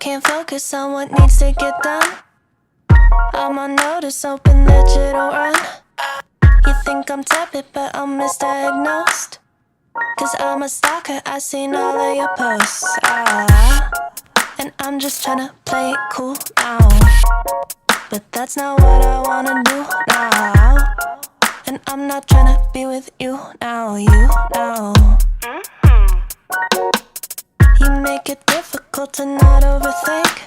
can't focus on what needs to get done. I'm on notice, hoping that you don't run. You think I'm tepid, but I'm misdiagnosed. Cause I'm a stalker, I seen all of your posts. And I'm just tryna play it cool now. But that's not what I wanna do now. And I'm not tryna be with you now, you now. You make it difficult to not overthink.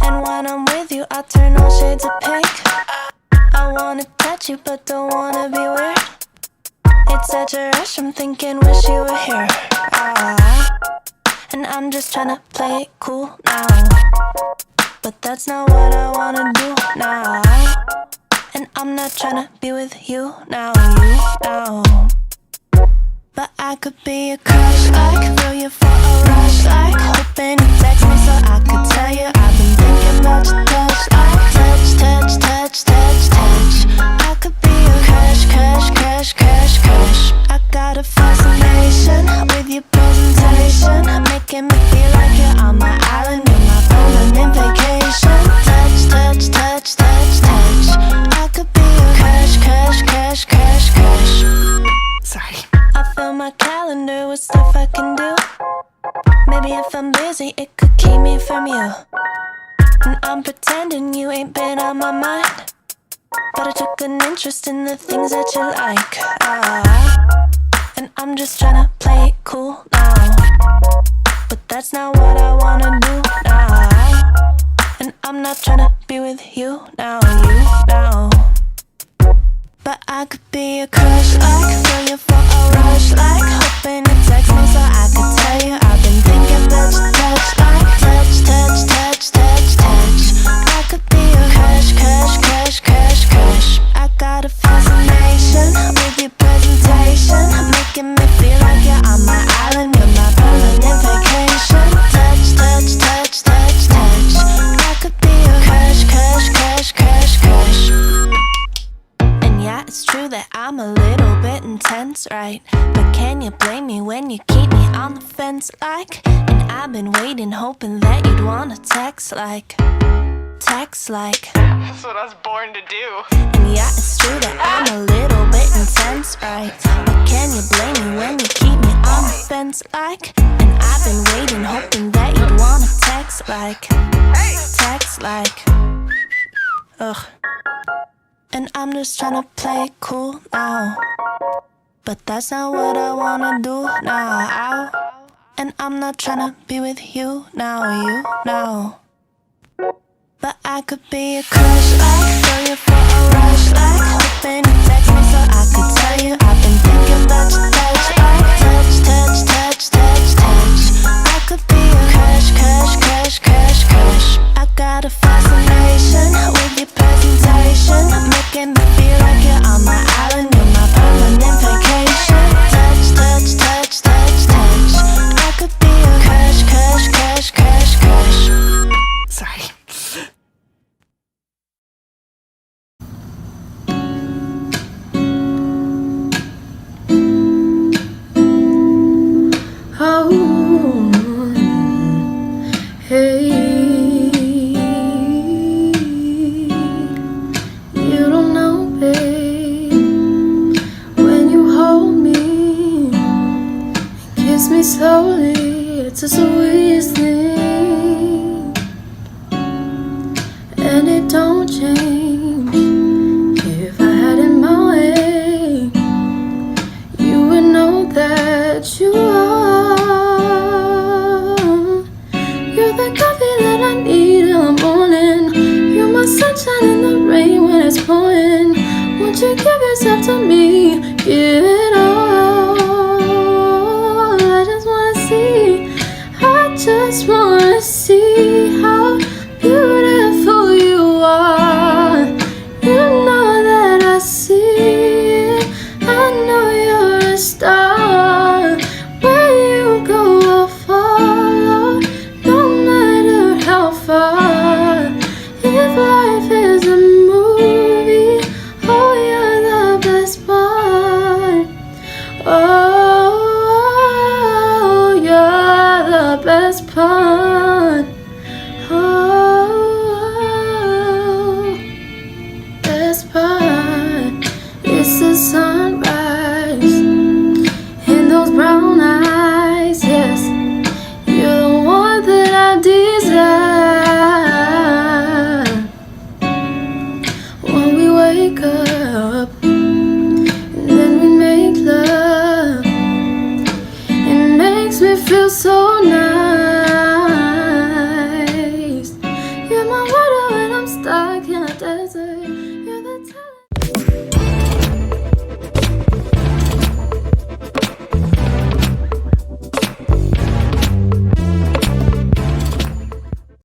And when I'm with you, I turn all shades of pink. I wanna touch you, but don't wanna be weird. It's such a rush, I'm thinking, wish you were here. And I'm just tryna play it cool now. But that's not what I wanna do now. And I'm not tryna be with you now, you now. But I could be a crush, like throw you for a rush, like hoping you text me so I could tell you I've been thinking about your touch, like touch, touch, touch, touch, touch. I could be a crush, crush, crush, crush, crush. I got a fascination with your presentation, making me feel like you're on my island, you're my permanent vacation. Touch, touch, touch, touch, touch. I could be a crush, crush, crush, crush, crush. Sorry. I fill my calendar with stuff I can do. Maybe if I'm busy, it could keep me from you. And I'm pretending you ain't been on my mind, but I took an interest in the things that you like. And I'm just tryna play it cool now. But that's not what I wanna do now. And I'm not tryna be with you now, you now. But I could be a crush, like throw you for a rush, like hoping you text me so I could tell you I've been thinking about your touch, like touch, touch, touch, touch, touch. I could be a crush, crush, crush, crush, crush. I got a fascination with your presentation, making me feel like you're on my island, you're my permanent vacation. Touch, touch, touch, touch, touch. I could be a crush, crush, crush, crush, crush. Yeah, it's true that I'm a little bit intense, right? But can you blame me when you keep me on the fence, like? And I've been waiting, hoping that you'd wanna text like. That's what I was born to do. And yeah, it's true that I'm a little bit intense, right? But can you blame me when you keep me on the fence, like? And I've been waiting, hoping that you'd wanna text like. Ugh. And I'm just tryna play it cool now. But that's not what I wanna do now. And I'm not tryna be with you now, you now. But I could be a crush, like throw you for a rush, like hoping you text me so I could tell you I've been thinking about your touch, like touch, touch, touch, touch, touch. I could be a crush, crush, crush, crush, crush. I got a fascination with your presentation, making me feel like you're on my island, you're my permanent vacation. Touch, touch, touch, touch, touch. I could be a crush, crush, crush, crush, crush. Sorry. Oh, hey, you don't know, babe, when you hold me and kiss me slowly, it's the sweetest thing, and it don't change. If I had it my way, you would know that you are. You're the coffee that I need in the morning. You're my sunshine in the rain when it's pouring. Won't you give yourself to me? Give it all. I just wanna see. I just wanna brown eyes. Yes, you're the one that I desire. When we wake up and then we make love, it makes me feel so